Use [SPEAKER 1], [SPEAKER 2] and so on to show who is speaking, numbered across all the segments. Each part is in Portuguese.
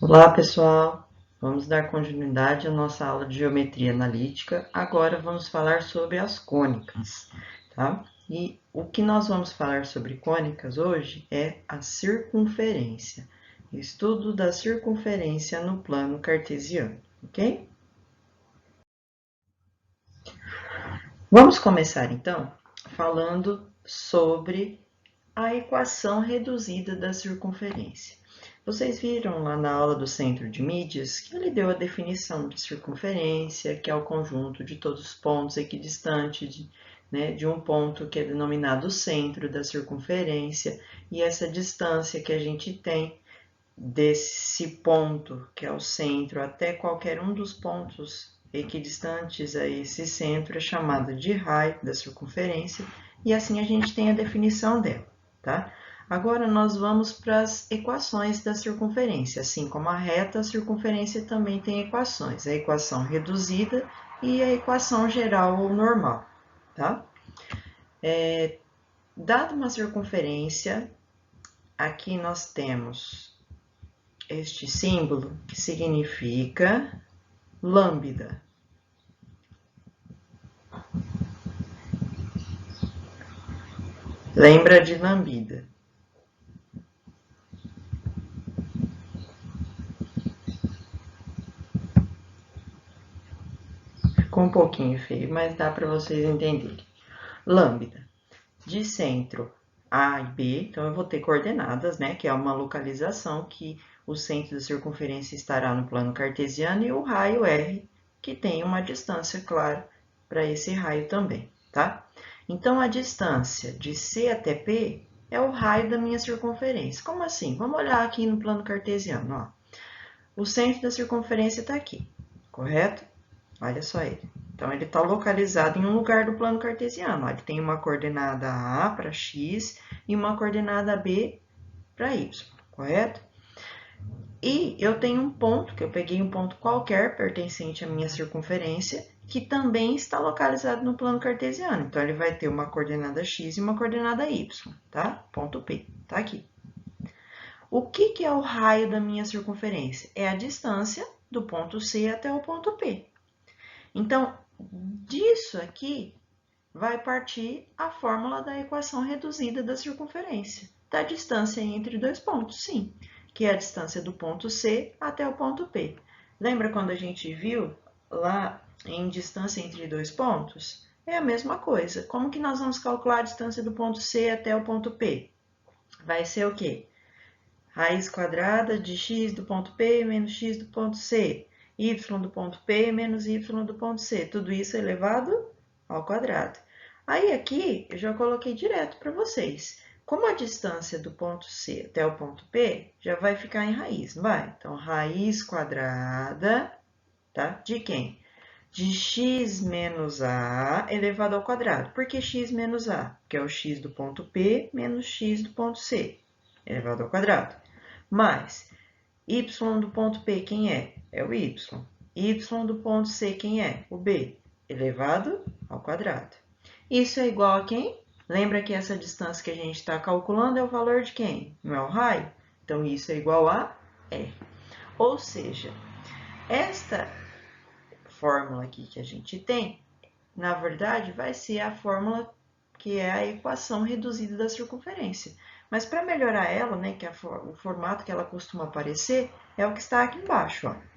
[SPEAKER 1] Olá, pessoal! Vamos dar continuidade à nossa aula de geometria analítica. Agora vamos falar sobre as cônicas, tá? E o que nós vamos falar sobre cônicas hoje é a circunferência, estudo da circunferência no plano cartesiano, ok? Vamos começar então falando sobre a equação reduzida da circunferência. Vocês viram lá na aula do centro de mídias que ele deu a definição de circunferência, que é o conjunto de todos os pontos equidistantes de um ponto que é denominado centro da circunferência, e essa distância que a gente tem desse ponto, que é o centro, até qualquer um dos pontos equidistantes a esse centro é chamada de raio da circunferência, e assim a gente tem a definição dela, tá? Agora nós vamos para as equações da circunferência. Assim como a reta, a circunferência também tem equações, a equação reduzida e a equação geral ou normal, tá? Dada uma circunferência, aqui nós temos este símbolo que significa lambda. Lembra de lambda. Ficou um pouquinho feio, mas dá para vocês entenderem. Lambda. De centro A e B, então eu vou ter coordenadas, né? Que é uma localização que o centro da circunferência estará no plano cartesiano, e o raio R, que tem uma distância, claro, para esse raio também, tá? Então, a distância de C até P é o raio da minha circunferência. Como assim? Vamos olhar aqui no plano cartesiano, ó. O centro da circunferência está aqui, correto? Olha só ele. Então, ele está localizado em um lugar do plano cartesiano. Ele tem uma coordenada A para x e uma coordenada B para y, correto? E eu tenho um ponto, que eu peguei um ponto qualquer pertencente à minha circunferência, que também está localizado no plano cartesiano. Então, ele vai ter uma coordenada x e uma coordenada y, tá? Ponto P, tá aqui. O que é o raio da minha circunferência? É a distância do ponto C até o ponto P. Então, disso aqui vai partir a fórmula da equação reduzida da circunferência, da distância entre dois pontos, sim, que é a distância do ponto C até o ponto P. Lembra quando a gente viu lá em distância entre dois pontos? É a mesma coisa. Como que nós vamos calcular a distância do ponto C até o ponto P? Vai ser o quê? Raiz quadrada de x do ponto P menos x do ponto C, y do ponto P menos y do ponto C, tudo isso elevado ao quadrado. Aí aqui eu já coloquei direto para vocês. Como a distância do ponto C até o ponto P já vai ficar em raiz, não vai? Então, raiz quadrada, tá? De quem? De x menos a elevado ao quadrado. Por que x menos a? Que é o x do ponto P menos x do ponto C, elevado ao quadrado. Mais y do ponto P, quem é? É o y. Y do ponto C, quem é? O B, elevado ao quadrado. Isso é igual a quem? Lembra que essa distância que a gente está calculando é o valor de quem? Não é o raio? Então, isso é igual a R. Ou seja, esta fórmula aqui que a gente tem, na verdade, vai ser a fórmula que é a equação reduzida da circunferência. Mas para melhorar ela, né, que é o formato que ela costuma aparecer, é o que está aqui embaixo, ó.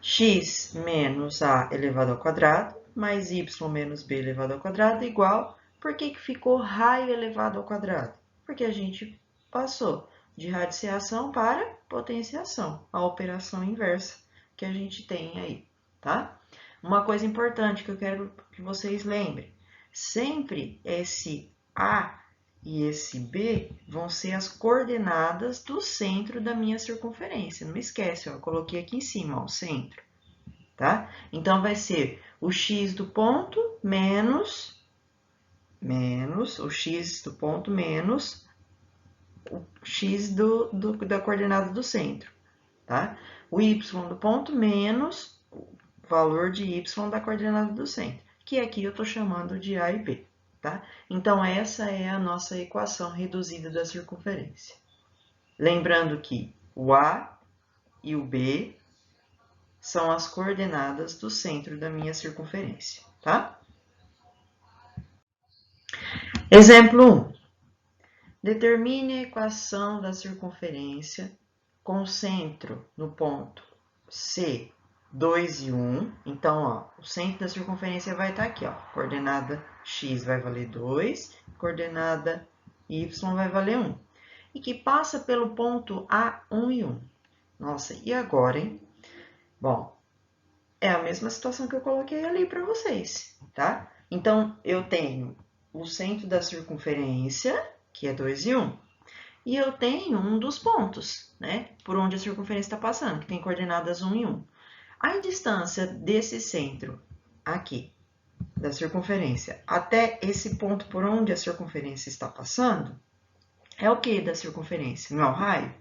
[SPEAKER 1] X menos a elevado ao quadrado, mais y menos b elevado ao quadrado, igual, por que ficou raio elevado ao quadrado? Porque a gente passou de radiciação para potenciação, a operação inversa que a gente tem aí, tá? Uma coisa importante que eu quero que vocês lembrem, sempre esse A e esse B vão ser as coordenadas do centro da minha circunferência. Não esquece, ó, eu coloquei aqui em cima, ó, o centro, tá? Então, vai ser o x do ponto menos o x do ponto menos o x da coordenada do centro, tá? O y do ponto menos o valor de y da coordenada do centro, que aqui eu estou chamando de A e B, tá? Então, essa é a nossa equação reduzida da circunferência. Lembrando que O A e o B são as coordenadas do centro da minha circunferência, tá? Exemplo 1. Determine a equação da circunferência com centro no ponto C, 2 e 1. Então, ó, o centro da circunferência vai estar aqui, ó. Coordenada x vai valer 2, coordenada y vai valer 1. E que passa pelo ponto A, 1 e 1. Nossa, e agora, hein? Bom, é a mesma situação que eu coloquei ali para vocês, tá? Então, eu tenho o centro da circunferência, que é 2 e 1, e eu tenho um dos pontos, né? Por onde a circunferência está passando, que tem coordenadas 1 e 1. A distância desse centro aqui, da circunferência, até esse ponto por onde a circunferência está passando, é o que da circunferência? Não é o raio?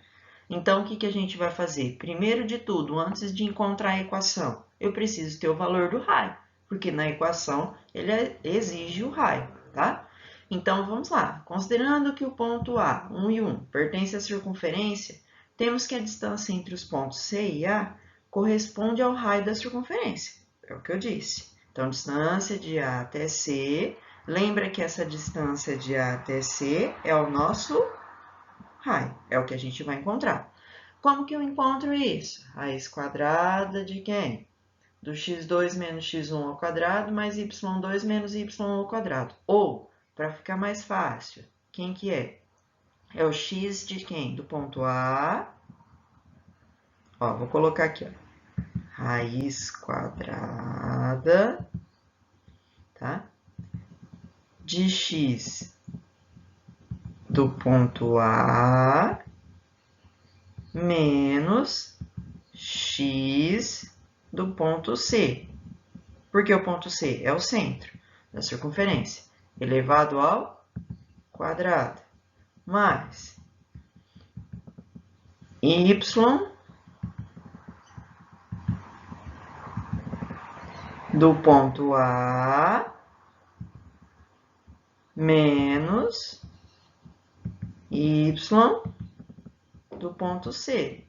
[SPEAKER 1] Então, o que a gente vai fazer? Primeiro de tudo, antes de encontrar a equação, eu preciso ter o valor do raio, porque na equação ele exige o raio, tá? Então, vamos lá. Considerando que o ponto A, 1 e 1, pertence à circunferência, temos que a distância entre os pontos C e A corresponde ao raio da circunferência. É o que eu disse. Então, distância de A até C. Lembra que essa distância de A até C é o nosso raio. É o que a gente vai encontrar. Como que eu encontro isso? Raiz quadrada de quem? Do x2 menos x1 ao quadrado mais y2 menos y1 ao quadrado. Ou, para ficar mais fácil, quem que é? É o x de quem? Do ponto A. Ó, vou colocar aqui, ó. Raiz quadrada, tá? De x do ponto A menos x do ponto C. Porque o ponto C é o centro da circunferência, elevado ao quadrado, mais y do ponto A menos y do ponto C,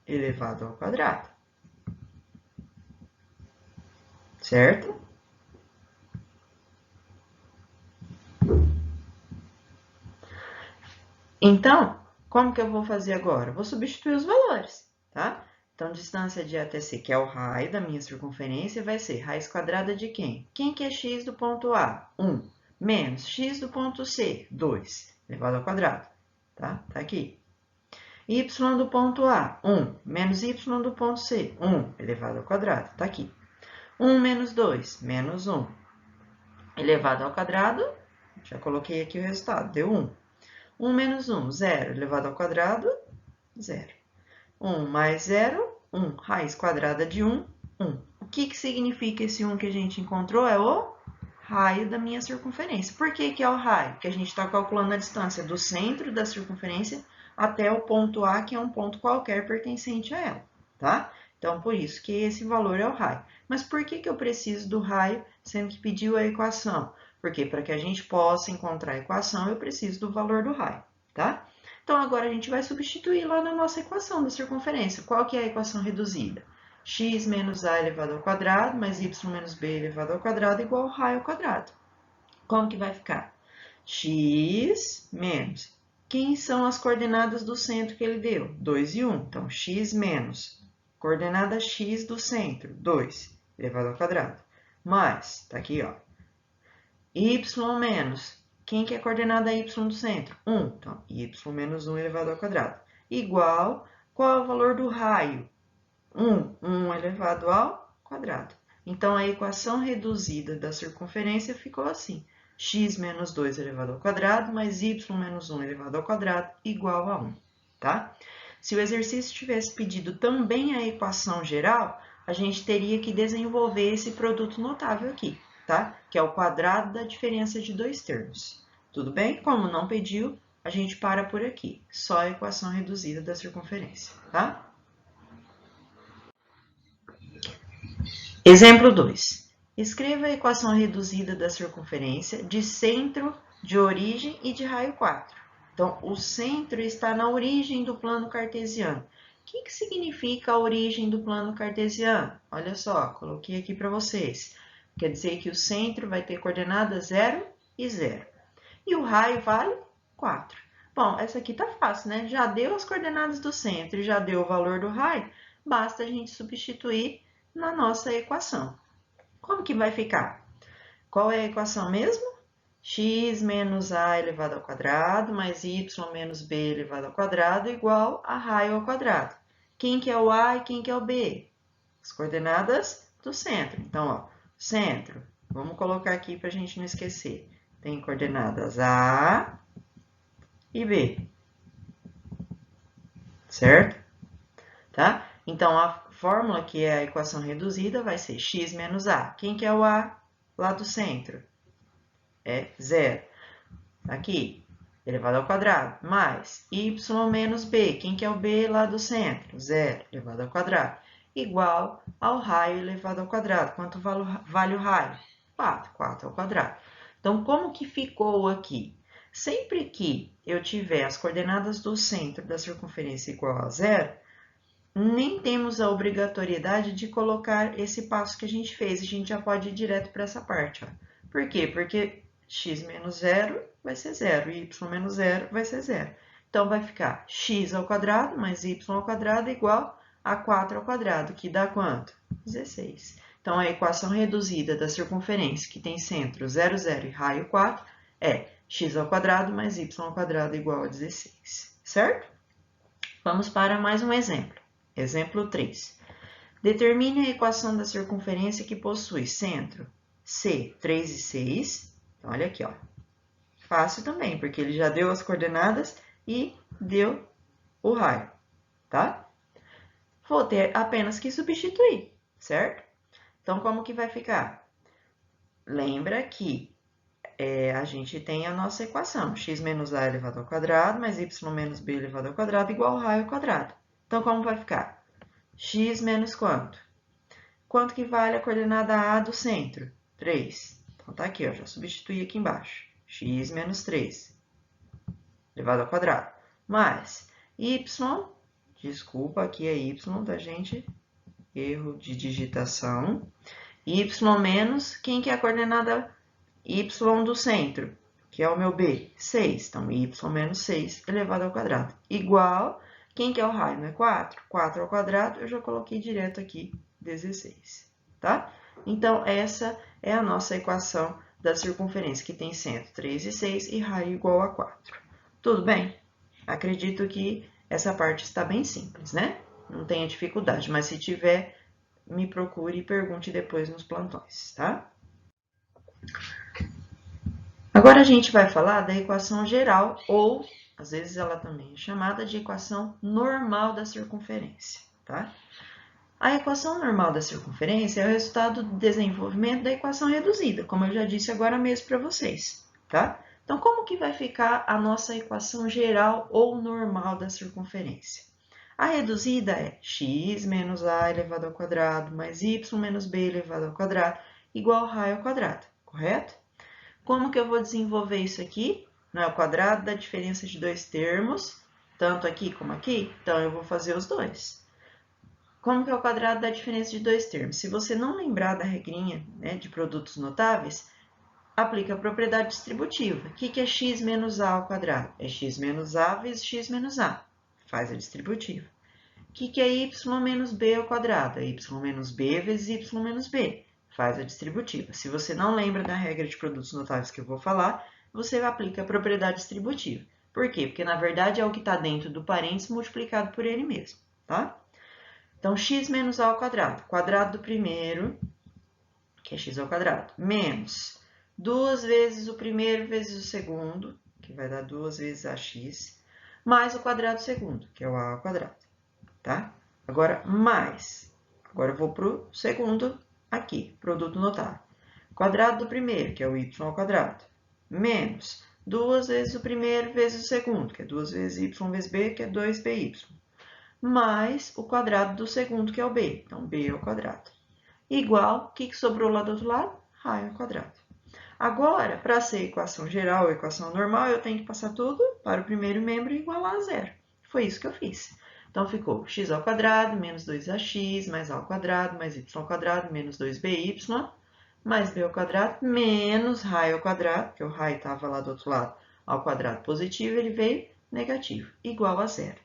[SPEAKER 1] elevado ao quadrado. Certo? Então, como que eu vou fazer agora? Vou substituir os valores, tá? Então, distância de A até C, que é o raio da minha circunferência, vai ser raiz quadrada de quem? Quem que é x do ponto A? 1. Menos x do ponto C, 2, elevado ao quadrado, tá? Tá aqui. Y do ponto A, 1, menos y do ponto C, 1, elevado ao quadrado, tá aqui. 1 menos 2, menos 1, elevado ao quadrado, já coloquei aqui o resultado, deu 1. 1 menos 1, 0, elevado ao quadrado, 0. 1 mais 0, 1. Raiz quadrada de 1, 1. O que significa esse 1 que a gente encontrou? É o raio da minha circunferência. Por que é o raio? Porque a gente está calculando a distância do centro da circunferência até o ponto A, que é um ponto qualquer pertencente a ela, tá? Então, por isso que esse valor é o raio. Mas por que eu preciso do raio, sendo que pediu a equação? Porque para que a gente possa encontrar a equação, eu preciso do valor do raio, tá? Então, agora a gente vai substituir lá na nossa equação da circunferência. Qual que é a equação reduzida? X menos A elevado ao quadrado, mais Y menos B elevado ao quadrado, igual ao raio ao quadrado. Como que vai ficar? X menos... Quem são as coordenadas do centro que ele deu? 2 e 1. Então, x menos coordenada x do centro, 2, elevado ao quadrado. Mais, tá aqui, ó. Y menos, quem que é a coordenada y do centro? 1. Então, y menos 1 elevado ao quadrado. Igual, qual é o valor do raio? 1 elevado ao quadrado. Então, a equação reduzida da circunferência ficou assim. X menos 2 elevado ao quadrado, mais y menos 1 elevado ao quadrado, igual a 1, tá? Se o exercício tivesse pedido também a equação geral, a gente teria que desenvolver esse produto notável aqui, tá? Que é o quadrado da diferença de dois termos. Tudo bem? Como não pediu, a gente para por aqui. Só a equação reduzida da circunferência, tá? Exemplo 2. Escreva a equação reduzida da circunferência de centro, de origem e de raio 4. Então, o centro está na origem do plano cartesiano. O que significa a origem do plano cartesiano? Olha só, coloquei aqui para vocês. Quer dizer que o centro vai ter coordenadas 0 e 0. E o raio vale 4. Bom, essa aqui tá fácil, né? Já deu as coordenadas do centro e já deu o valor do raio, basta a gente substituir na nossa equação. Como que vai ficar? Qual é a equação mesmo? X menos a elevado ao quadrado mais y menos b elevado ao quadrado igual a raio ao quadrado. Quem que é o a e quem que é o b? As coordenadas do centro. Então, ó, centro, vamos colocar aqui para a gente não esquecer. Tem coordenadas a e b, certo? Tá? Então, a fórmula que é a equação reduzida vai ser x menos a. Quem que é o a lá do centro? É 0. Aqui, elevado ao quadrado, mais y menos b. Quem que é o b lá do centro? 0, elevado ao quadrado. Igual ao raio elevado ao quadrado. Quanto vale o raio? 4, 4 ao quadrado. Então, como que ficou aqui? Sempre que eu tiver as coordenadas do centro da circunferência igual a 0, nem temos a obrigatoriedade de colocar esse passo que a gente fez. A gente já pode ir direto para essa parte. Ó. Por quê? Porque x menos 0 vai ser 0 e y menos 0 vai ser 0. Então, vai ficar x ao quadrado mais y ao quadrado igual a 4 ao quadrado, que dá quanto? 16. Então, a equação reduzida da circunferência, que tem centro 0, 0 e raio 4, é x ao quadrado mais y ao quadrado igual a 16, certo? Vamos para mais um exemplo. Exemplo 3. Determine a equação da circunferência que possui centro C, 3 e 6. Então, olha aqui, ó. Fácil também, porque ele já deu as coordenadas e deu o raio, tá? Vou ter apenas que substituir, certo? Então, como que vai ficar? Lembra que a gente tem a nossa equação, x menos a elevado ao quadrado, mais y menos b elevado ao quadrado, igual ao raio ao quadrado. Então, como vai ficar? X menos quanto? Quanto que vale a coordenada A do centro? 3. Então, tá aqui, ó, já substituí aqui embaixo. X menos 3, elevado ao quadrado. Mais y, desculpa, aqui é y, tá, gente? Erro de digitação. Y menos, quem que é a coordenada y do centro? Que é o meu b, 6. Então, y menos 6 elevado ao quadrado. Igual, quem que é o raio? Não é 4? 4 ao quadrado, eu já coloquei direto aqui, 16, tá? Então, essa é a nossa equação da circunferência, que tem centro 3 e 6 e raio igual a 4. Tudo bem? Acredito que essa parte está bem simples, né? Não tenha dificuldade, mas se tiver, me procure e pergunte depois nos plantões, tá? Agora a gente vai falar da equação geral, ou às vezes ela também é chamada de equação normal da circunferência, tá? A equação normal da circunferência é o resultado do desenvolvimento da equação reduzida, como eu já disse agora mesmo para vocês, tá? Então, como que vai ficar a nossa equação geral ou normal da circunferência? A reduzida é x menos a elevado ao quadrado mais y menos b elevado ao quadrado igual ao raio ao quadrado, correto? Como que eu vou desenvolver isso aqui? Não é o quadrado da diferença de dois termos, tanto aqui como aqui? Então, eu vou fazer os dois. Como que é o quadrado da diferença de dois termos? Se você não lembrar da regrinha, né, de produtos notáveis, aplica a propriedade distributiva. O que é x menos a ao quadrado? É x menos a vezes x menos a. Faz a distributiva. O que é y menos b ao quadrado? É y menos b vezes y menos b. Faz a distributiva. Se você não lembra da regra de produtos notáveis que eu vou falar, você aplica a propriedade distributiva. Por quê? Porque, na verdade, é o que está dentro do parênteses multiplicado por ele mesmo, tá? Então, x menos a ao quadrado do primeiro, que é x ao quadrado, menos 2 vezes o primeiro vezes o segundo, que vai dar 2 vezes ax, mais o quadrado do segundo, que é o a ao quadrado, tá? Agora, mais. Agora, eu vou para o segundo aqui, produto notável. Quadrado do primeiro, que é o y ao quadrado, menos 2 vezes o primeiro vezes o segundo, que é 2 vezes y vezes b, que é 2by, mais o quadrado do segundo, que é o b. Então, b ao quadrado. Igual, o que sobrou lá do outro lado? Raio ao quadrado. Agora, para ser equação geral ou equação normal, eu tenho que passar tudo para o primeiro membro e igualar a zero. Foi isso que eu fiz. Então, ficou x ao quadrado menos 2ax mais a ao quadrado mais y ao quadrado menos 2by mais b ao quadrado menos raio ao quadrado, porque o raio estava lá do outro lado, ao quadrado positivo, ele veio negativo, igual a zero.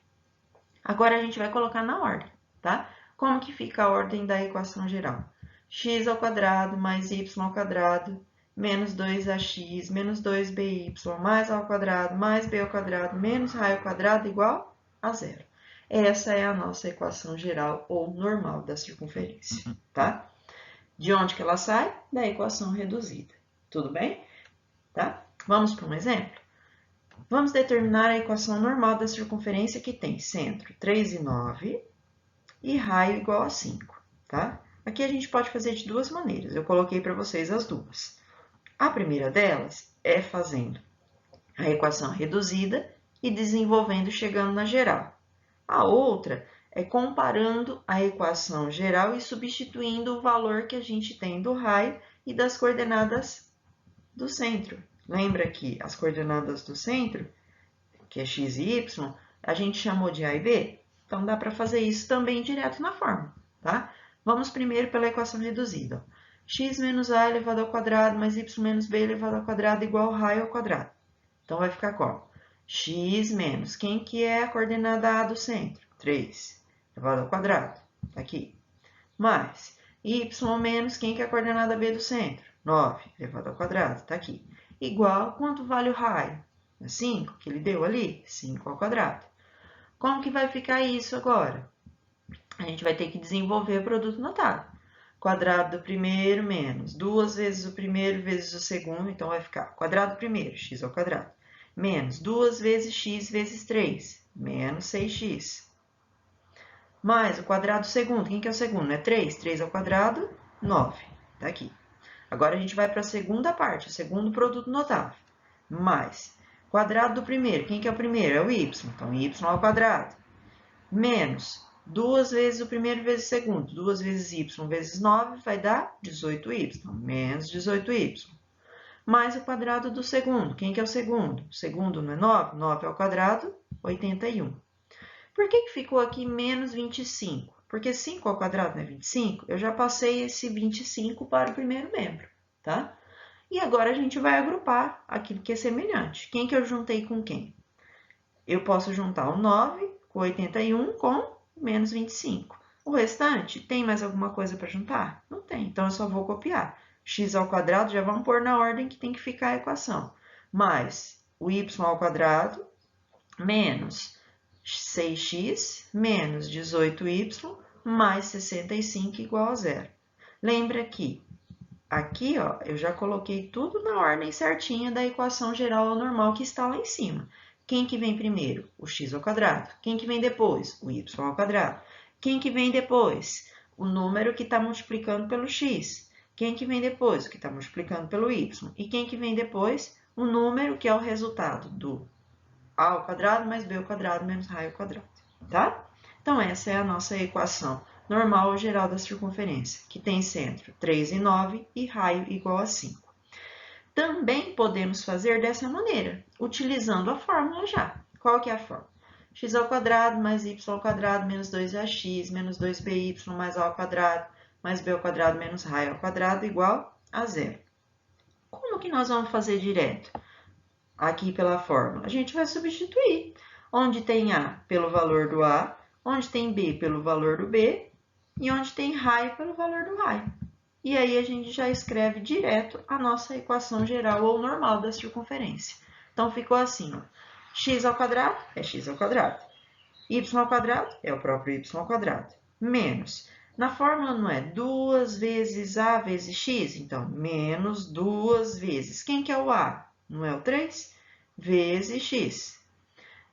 [SPEAKER 1] Agora, a gente vai colocar na ordem, tá? Como que fica a ordem da equação geral? X ao quadrado mais y ao quadrado menos 2ax menos 2by mais a ao quadrado mais b ao quadrado menos raio ao quadrado igual a zero. Essa é a nossa equação geral ou normal da circunferência, tá? De onde que ela sai? Da equação reduzida. Tudo bem? Tá? Vamos para um exemplo? Vamos determinar a equação normal da circunferência que tem centro 3 e 9 e raio igual a 5, tá? Aqui a gente pode fazer de duas maneiras, eu coloquei para vocês as duas. A primeira delas é fazendo a equação reduzida e desenvolvendo chegando na geral. A outra é comparando a equação geral e substituindo o valor que a gente tem do raio e das coordenadas do centro. Lembra que as coordenadas do centro, que é x e y, a gente chamou de a e b? Então, dá para fazer isso também direto na fórmula, tá? Vamos primeiro pela equação reduzida. X menos a elevado ao quadrado mais y menos b elevado ao quadrado igual a raio ao quadrado. Então, vai ficar como? X menos, quem que é a coordenada A do centro? 3, elevado ao quadrado, tá aqui. Mais, y menos, quem que é a coordenada B do centro? 9, elevado ao quadrado, tá aqui. Igual, quanto vale o raio? É 5, que ele deu ali? 5 ao quadrado. Como que vai ficar isso agora? A gente vai ter que desenvolver o produto notável. Quadrado do primeiro menos 2 vezes o primeiro vezes o segundo, então vai ficar quadrado do primeiro, x ao quadrado, menos 2 vezes x vezes 3, menos 6x. Mais o quadrado do segundo, quem que é o segundo? É 3, 3 ao quadrado, 9, tá aqui. Agora a gente vai para a segunda parte, o segundo produto notável. Mais quadrado do primeiro, quem que é o primeiro? É o y, então y ao quadrado, menos 2 vezes o primeiro vezes o segundo. 2 vezes y vezes 9 vai dar 18y, menos 18y. Mais o quadrado do segundo. Quem que é o segundo? O segundo não é 9? 9 ao quadrado, 81. Por que ficou aqui menos 25? Porque 5 ao quadrado não é 25? Eu já passei esse 25 para o primeiro membro, tá? E agora a gente vai agrupar aquilo que é semelhante. Quem que eu juntei com quem? Eu posso juntar o 9 com 81 com menos 25. O restante, tem mais alguma coisa para juntar? Não tem, então eu só vou copiar. X ao quadrado, já vamos pôr na ordem que tem que ficar a equação. Mais o y ao quadrado, menos 6x, menos 18y, mais 65 igual a zero. Lembra que aqui, ó, eu já coloquei tudo na ordem certinha da equação geral ou normal que está lá em cima. Quem que vem primeiro? O x ao quadrado. Quem que vem depois? O y ao quadrado. Quem que vem depois? O número que está multiplicando pelo x. Quem que vem depois? O que está multiplicando pelo y. E quem que vem depois? O número que é o resultado do a ao quadrado mais b ao quadrado menos raio ao quadrado, tá? Então, essa é a nossa equação normal ou geral da circunferência, que tem centro 3 e 9 e raio igual a 5. Também podemos fazer dessa maneira, utilizando a fórmula já. Qual que é a fórmula? X ao quadrado mais y ao quadrado menos 2ax menos 2by mais a ao quadrado mais b ao quadrado menos raio ao quadrado igual a zero. Como que nós vamos fazer direto? Aqui pela fórmula, a gente vai substituir. Onde tem A pelo valor do A, onde tem B pelo valor do B e onde tem raio pelo valor do raio. E aí a gente já escreve direto a nossa equação geral ou normal da circunferência. Então, ficou assim, ó. X ao quadrado é x ao quadrado. Y ao quadrado é o próprio y ao quadrado. Menos. Na fórmula não é 2 vezes A vezes x? Então, menos 2 vezes. Quem que é o A? Não é o 3? Vezes x.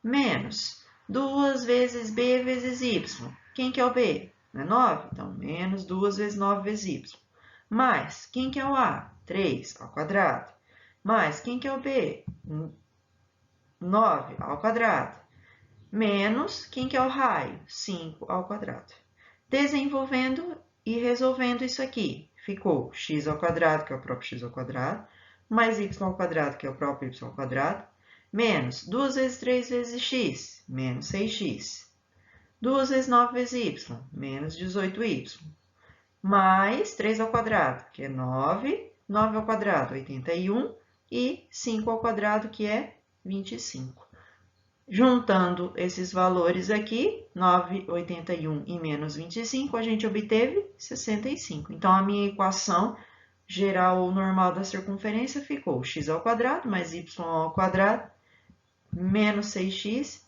[SPEAKER 1] Menos 2 vezes b vezes y. Quem que é o b? Não é 9? Então, menos 2 vezes 9 vezes y. Mais, quem que é o a? 3 ao quadrado. Mais, quem que é o b? 9 ao quadrado. Menos, quem que é o raio? 5 ao quadrado. Desenvolvendo e resolvendo isso aqui. Ficou x ao quadrado, que é o próprio x ao quadrado, mais y ao quadrado, que é o próprio y ao quadrado, menos 2 vezes 3 vezes x, menos 6x. 2 vezes 9 vezes y, menos 18y. Mais 3 ao quadrado, que é 9. 9 ao quadrado, 81. E 5 ao quadrado, que é 25. Juntando esses valores aqui, 9, 81 e menos 25, a gente obteve 65. Então, a minha equação geral ou normal da circunferência ficou x ao quadrado mais y ao quadrado menos 6x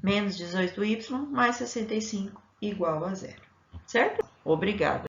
[SPEAKER 1] menos 18y mais 65 igual a zero. Certo? Obrigada.